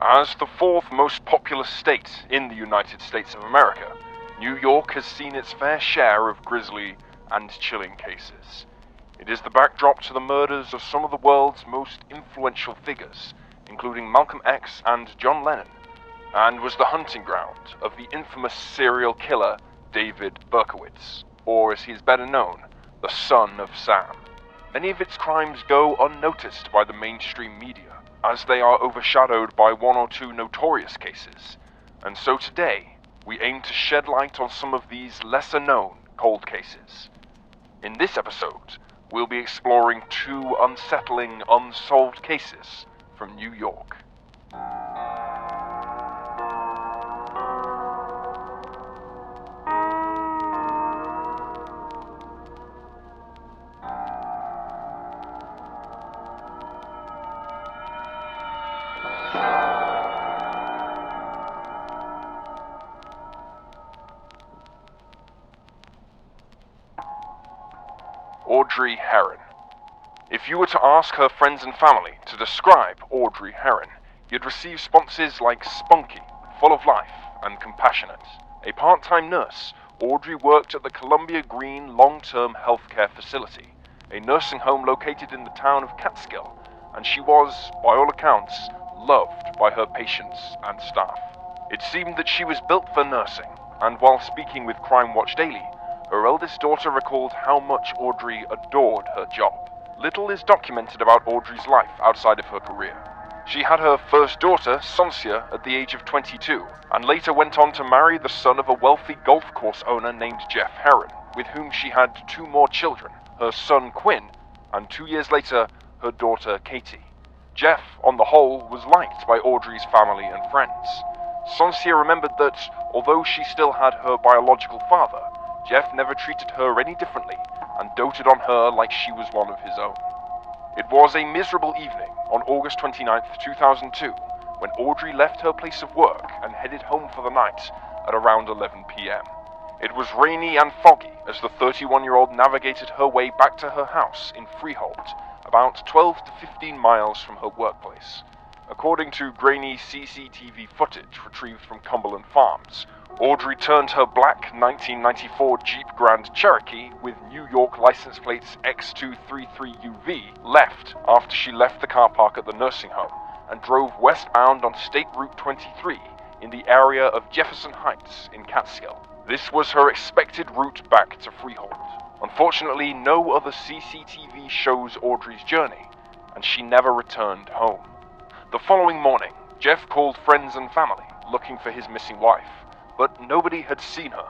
As the fourth most populous state in the United States of America, New York has seen its fair share of grisly and chilling cases. It is the backdrop to the murders of some of the world's most influential figures, including Malcolm X and John Lennon, and was the hunting ground of the infamous serial killer David Berkowitz, or as he is better known, the Son of Sam. Many of its crimes go unnoticed by the mainstream media, as they are overshadowed by one or two notorious cases, and so today, we aim to shed light on some of these lesser-known cold cases. In this episode, we'll be exploring two unsettling, unsolved cases from New York. Audrey Herron. If you were to ask her friends and family to describe Audrey Herron, you'd receive responses like spunky, full of life, and compassionate. A part-time nurse, Audrey worked at the Columbia Green Long-Term Healthcare Facility, a nursing home located in the town of Catskill, and she was, by all accounts, loved by her patients and staff. It seemed that she was built for nursing, and while speaking with Crime Watch Daily, her eldest daughter recalled how much Audrey adored her job. Little is documented about Audrey's life outside of her career. She had her first daughter, Soncia, at the age of 22, and later went on to marry the son of a wealthy golf course owner named Jeff Herron, with whom she had two more children, her son Quinn, and 2 years later, her daughter Katie. Jeff, on the whole, was liked by Audrey's family and friends. Soncia remembered that, although she still had her biological father, Jeff never treated her any differently and doted on her like she was one of his own. It was a miserable evening on August 29, 2002, when Audrey left her place of work and headed home for the night at around 11 p.m. It was rainy and foggy as the 31-year-old navigated her way back to her house in Freehold, about 12 to 15 miles from her workplace. According to grainy CCTV footage retrieved from Cumberland Farms, Audrey turned her black 1994 Jeep Grand Cherokee with New York license plates X233UV left after she left the car park at the nursing home and drove westbound on State Route 23 in the area of Jefferson Heights in Catskill. This was her expected route back to Freehold. Unfortunately, no other CCTV shows Audrey's journey, and she never returned home. The following morning, Jeff called friends and family looking for his missing wife, but nobody had seen her.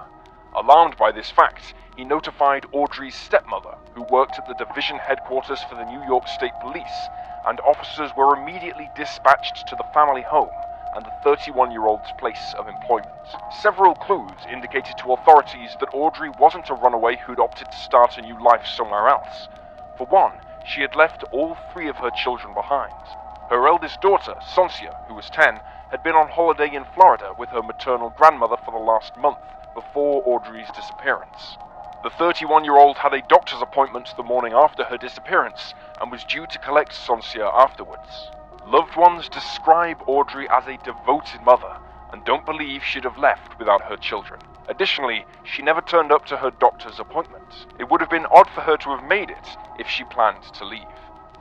Alarmed by this fact, he notified Audrey's stepmother, who worked at the division headquarters for the New York State Police, and officers were immediately dispatched to the family home and the 31-year-old's place of employment. Several clues indicated to authorities that Audrey wasn't a runaway who'd opted to start a new life somewhere else. For one, she had left all 3 of her children behind. Her eldest daughter, Soncia, who was 10, had been on holiday in Florida with her maternal grandmother for the last month before Audrey's disappearance. The 31-year-old had a doctor's appointment the morning after her disappearance and was due to collect Soncia afterwards. Loved ones describe Audrey as a devoted mother and don't believe she'd have left without her children. Additionally, she never turned up to her doctor's appointment. It would have been odd for her to have made it if she planned to leave.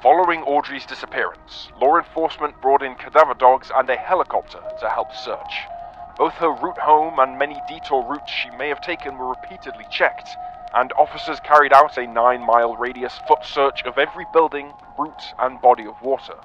Following Audrey's disappearance, law enforcement brought in cadaver dogs and a helicopter to help search. Both her route home and many detour routes she may have taken were repeatedly checked, and officers carried out a 9-mile radius foot search of every building, route, and body of water.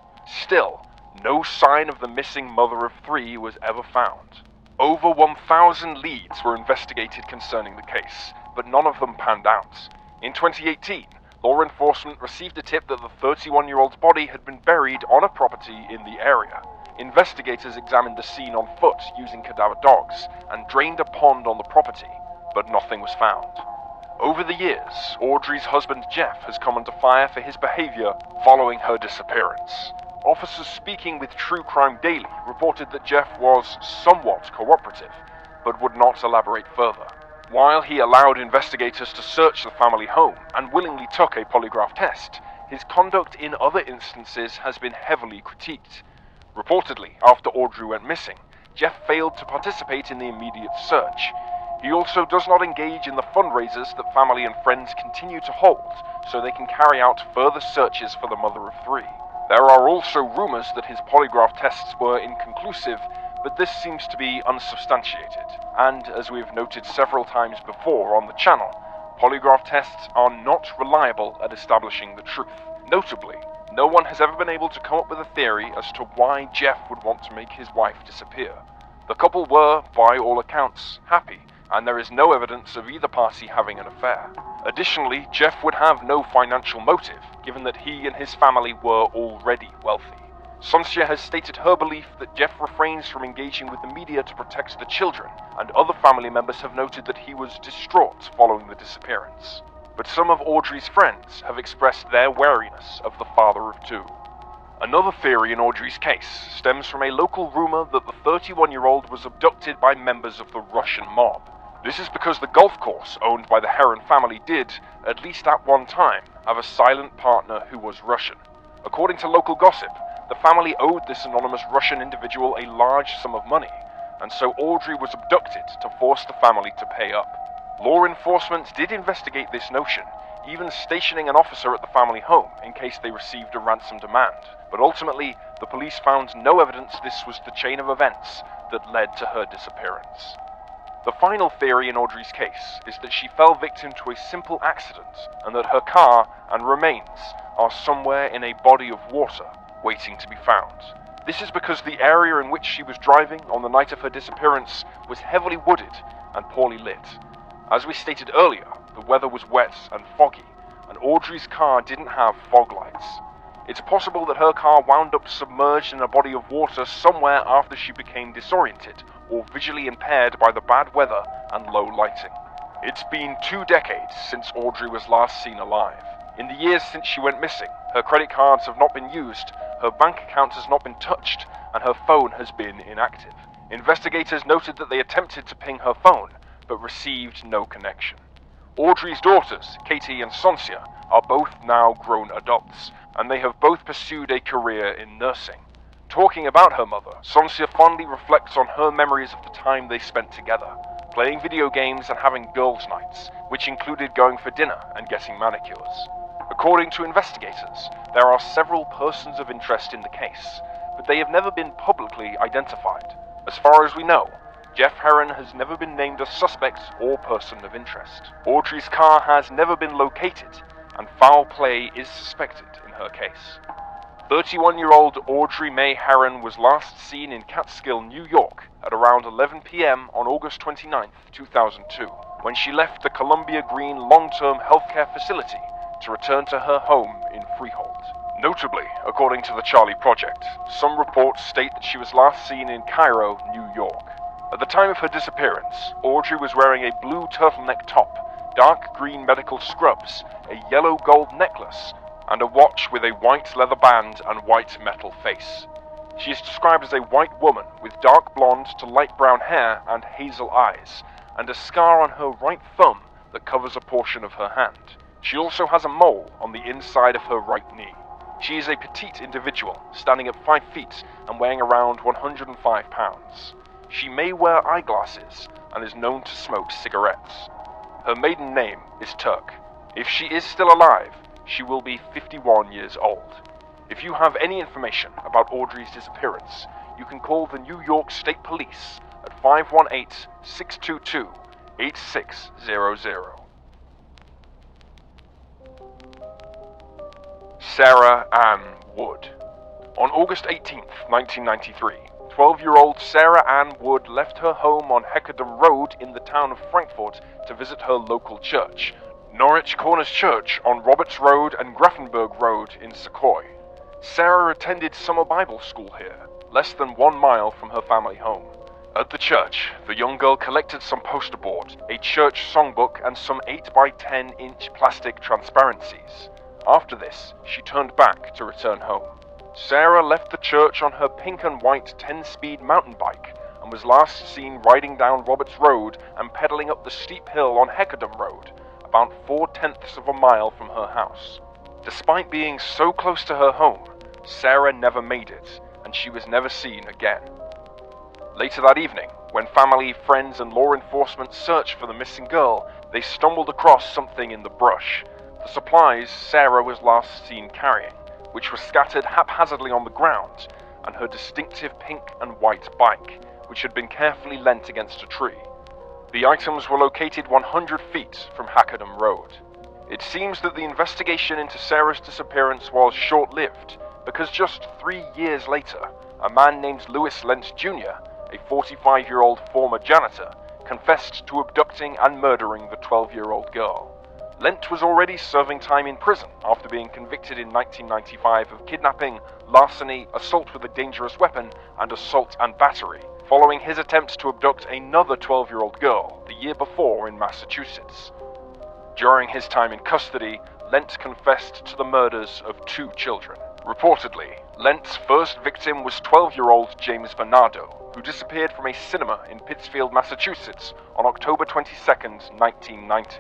Still, no sign of the missing mother of 3 was ever found. Over 1,000 leads were investigated concerning the case, but none of them panned out. In 2018, law enforcement received a tip that the 31-year-old's body had been buried on a property in the area. Investigators examined the scene on foot using cadaver dogs and drained a pond on the property, but nothing was found. Over the years, Audrey's husband Jeff has come under fire for his behavior following her disappearance. Officers speaking with True Crime Daily reported that Jeff was somewhat cooperative, but would not elaborate further. While he allowed investigators to search the family home and willingly took a polygraph test, his conduct in other instances has been heavily critiqued. Reportedly, after Audrey went missing, Jeff failed to participate in the immediate search. He also does not engage in the fundraisers that family and friends continue to hold, so they can carry out further searches for the mother of three. There are also rumors that his polygraph tests were inconclusive, but this seems to be unsubstantiated, and as we've noted several times before on the channel, polygraph tests are not reliable at establishing the truth. Notably, no one has ever been able to come up with a theory as to why Jeff would want to make his wife disappear. The couple were, by all accounts, happy, and there is no evidence of either party having an affair. Additionally, Jeff would have no financial motive, given that he and his family were already wealthy. Soncia has stated her belief that Jeff refrains from engaging with the media to protect the children, and other family members have noted that he was distraught following the disappearance. But some of Audrey's friends have expressed their wariness of the father of two. Another theory in Audrey's case stems from a local rumor that the 31-year-old was abducted by members of the Russian mob. This is because the golf course owned by the Herron family did, at least at one time, have a silent partner who was Russian. According to local gossip, the family owed this anonymous Russian individual a large sum of money, and so Audrey was abducted to force the family to pay up. Law enforcement did investigate this notion, even stationing an officer at the family home in case they received a ransom demand, but ultimately the police found no evidence this was the chain of events that led to her disappearance. The final theory in Audrey's case is that she fell victim to a simple accident and that her car and remains are somewhere in a body of water waiting to be found. This is because the area in which she was driving on the night of her disappearance was heavily wooded and poorly lit. As we stated earlier, the weather was wet and foggy, and Audrey's car didn't have fog lights. It's possible that her car wound up submerged in a body of water somewhere after she became disoriented or visually impaired by the bad weather and low lighting. It's been 2 decades since Audrey was last seen alive. In the years since she went missing, her credit cards have not been used, her bank account has not been touched, and her phone has been inactive. Investigators noted that they attempted to ping her phone, but received no connection. Audrey's daughters, Katie and Soncia, are both now grown adults, and they have both pursued a career in nursing. Talking about her mother, Soncia fondly reflects on her memories of the time they spent together, playing video games and having girls' nights, which included going for dinner and getting manicures. According to investigators, there are several persons of interest in the case, but they have never been publicly identified. As far as we know, Jeff Herron has never been named a suspect or person of interest. Audrey's car has never been located, and foul play is suspected in her case. 31-year-old Audrey Mae Herron was last seen in Catskill, New York at around 11 p.m. on August 29, 2002, when she left the Columbia Green long-term healthcare facility to return to her home in Freehold. Notably, according to the Charlie Project, some reports state that she was last seen in Cairo, New York. At the time of her disappearance, Audrey was wearing a blue turtleneck top, dark green medical scrubs, a yellow gold necklace, and a watch with a white leather band and white metal face. She is described as a white woman with dark blonde to light brown hair and hazel eyes, and a scar on her right thumb that covers a portion of her hand. She also has a mole on the inside of her right knee. She is a petite individual, standing at 5 feet and weighing around 105 pounds. She may wear eyeglasses and is known to smoke cigarettes. Her maiden name is Turk. If she is still alive, she will be 51 years old. If you have any information about Audrey's disappearance, you can call the New York State Police at 518-622-8600. Sara Ann Wood. On August 18, 1993, 12-year-old Sara Ann Wood left her home on Heckerdam Road in the town of Frankfort to visit her local church, Norwich Corners Church on Roberts Road and Grafenberg Road in Secoy. Sara attended summer Bible school here, less than 1 mile from her family home. At the church, the young girl collected some poster board, a church songbook, and some 8 by 10-inch plastic transparencies. After this, she turned back to return home. Sara left the church on her pink and white 10-speed mountain bike and was last seen riding down Roberts Road and pedaling up the steep hill on Heckerdam Road, about 4/10 of a mile from her house. Despite being so close to her home, Sara never made it, and she was never seen again. Later that evening, when family, friends, and law enforcement searched for the missing girl, they stumbled across something in the brush. The supplies Sara was last seen carrying, which were scattered haphazardly on the ground, and her distinctive pink and white bike, which had been carefully leant against a tree. The items were located 100 feet from Hackerdham Road. It seems that the investigation into Sara's disappearance was short-lived, because just 3 years later, a man named Lewis Lent Jr., a 45-year-old former janitor, confessed to abducting and murdering the 12-year-old girl. Lent was already serving time in prison after being convicted in 1995 of kidnapping, larceny, assault with a dangerous weapon, and assault and battery, following his attempts to abduct another 12-year-old girl the year before in Massachusetts. During his time in custody, Lent confessed to the murders of 2 children. Reportedly, Lent's first victim was 12-year-old James Bernardo, who disappeared from a cinema in Pittsfield, Massachusetts on October 22, 1990.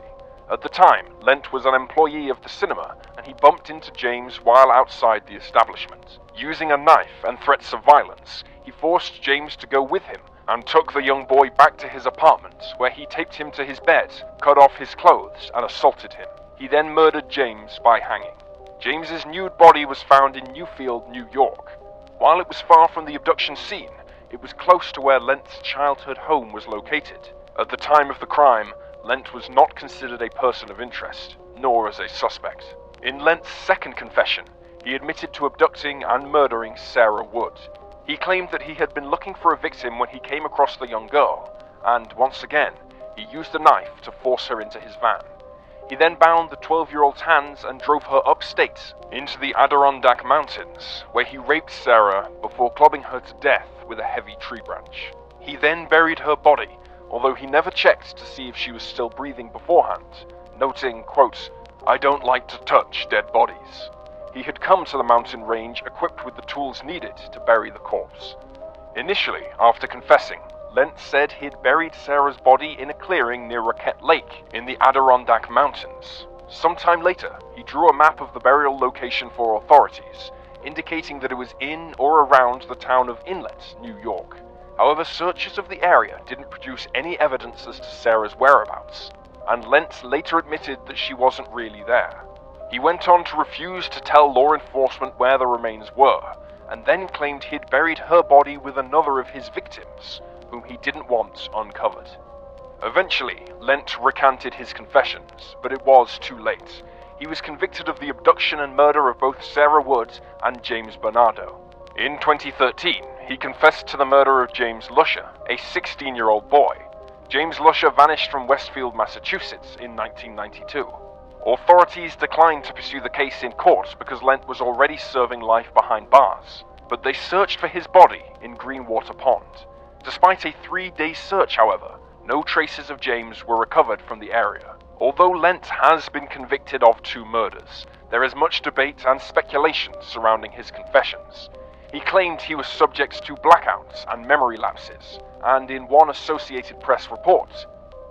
At the time, Lent was an employee of the cinema, and he bumped into James while outside the establishment. Using a knife and threats of violence, he forced James to go with him and took the young boy back to his apartment, where he taped him to his bed, cut off his clothes, and assaulted him. He then murdered James by hanging. James's nude body was found in Newfield, New York. While it was far from the abduction scene, it was close to where Lent's childhood home was located. At the time of the crime, Lent was not considered a person of interest, nor as a suspect. In Lent's second confession, he admitted to abducting and murdering Sara Wood. He claimed that he had been looking for a victim when he came across the young girl, and once again, he used a knife to force her into his van. He then bound the 12-year-old's hands and drove her upstate into the Adirondack Mountains, where he raped Sara before clubbing her to death with a heavy tree branch. He then buried her body, although he never checked to see if she was still breathing beforehand, noting, quote, "I don't like to touch dead bodies." He had come to the mountain range equipped with the tools needed to bury the corpse. Initially, after confessing, Lent said he'd buried Sara's body in a clearing near Roquette Lake in the Adirondack Mountains. Sometime later, he drew a map of the burial location for authorities, indicating that it was in or around the town of Inlet, New York. However, searches of the area didn't produce any evidence as to Sara's whereabouts, and Lent later admitted that she wasn't really there. He went on to refuse to tell law enforcement where the remains were, and then claimed he'd buried her body with another of his victims, whom he didn't want uncovered. Eventually, Lent recanted his confessions, but it was too late. He was convicted of the abduction and murder of both Sara Wood and James Bernardo. In 2013, he confessed to the murder of James Lusher, a 16-year-old boy. James Lusher vanished from Westfield, Massachusetts in 1992. Authorities declined to pursue the case in court because Lent was already serving life behind bars, but they searched for his body in Greenwater Pond. Despite a 3-day search, however, no traces of James were recovered from the area. Although Lent has been convicted of 2 murders, there is much debate and speculation surrounding his confessions. He claimed he was subject to blackouts and memory lapses, and in one Associated Press report,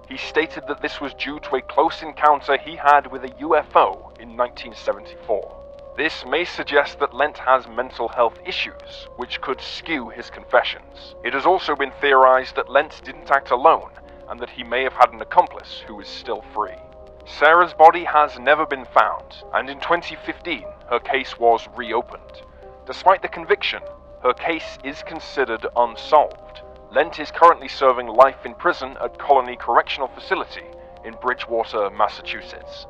he stated that this was due to a close encounter he had with a UFO in 1974. This may suggest that Lent has mental health issues, which could skew his confessions. It has also been theorized that Lent didn't act alone, and that he may have had an accomplice who is still free. Sara's body has never been found, and in 2015, her case was reopened. Despite the conviction, her case is considered unsolved. Lent is currently serving life in prison at Colony Correctional Facility in Bridgewater, Massachusetts.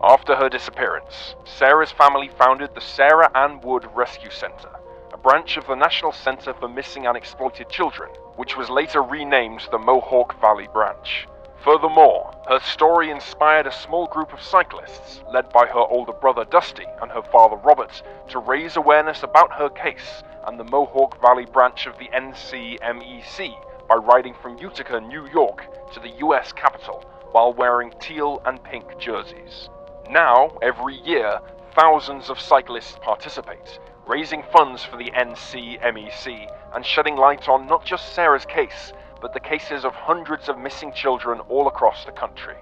After her disappearance, Sara's family founded the Sara AnneWood Rescue Center, a branch of the National Center for Missing and Exploited Children, which was later renamed the Mohawk Valley Branch. Furthermore, her story inspired a small group of cyclists, led by her older brother Dusty and her father Robert, to raise awareness about her case and the Mohawk Valley branch of the NCMEC by riding from Utica, New York to the US Capitol while wearing teal and pink jerseys. Now, every year, thousands of cyclists participate, raising funds for the NCMEC and shedding light on not just Sara's case, but the cases of hundreds of missing children all across the country.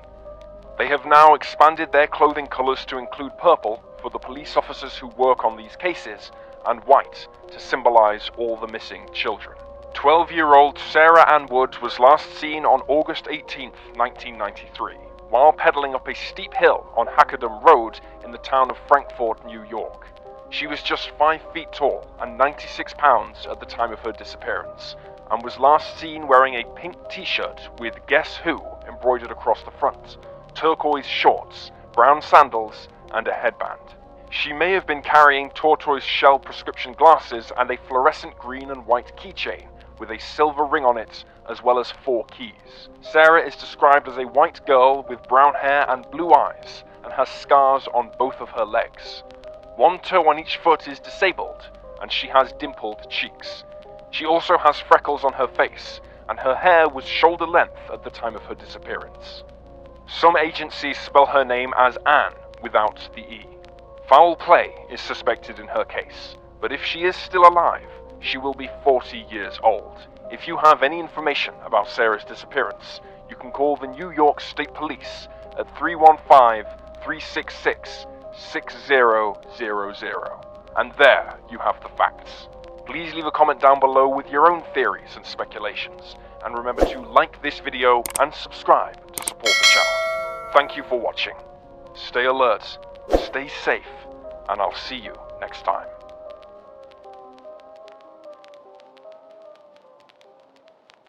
They have now expanded their clothing colors to include purple for the police officers who work on these cases, and white to symbolize all the missing children. 12-year-old Sara AnneWood was last seen on August 18, 1993, while pedaling up a steep hill on Hackerdam Road in the town of Frankfort, New York. She was just 5 feet tall and 96 pounds at the time of her disappearance, and was last seen wearing a pink t-shirt with Guess Who embroidered across the front, turquoise shorts, brown sandals, and a headband. She may have been carrying tortoise shell prescription glasses and a fluorescent green and white keychain with a silver ring on it, as well as 4 keys. Sara is described as a white girl with brown hair and blue eyes, and has scars on both of her legs. 1 toe on each foot is disabled, and she has dimpled cheeks. She also has freckles on her face, and her hair was shoulder length at the time of her disappearance. Some agencies spell her name as Anne without the E. Foul play is suspected in her case, but if she is still alive, she will be 40 years old. If you have any information about Sara's disappearance, you can call the New York State Police at 315-366-6000. And there you have the facts. Please leave a comment down below with your own theories and speculations, and remember to like this video and subscribe to support the channel. Thank you for watching. Stay alert, stay safe, and I'll see you next time.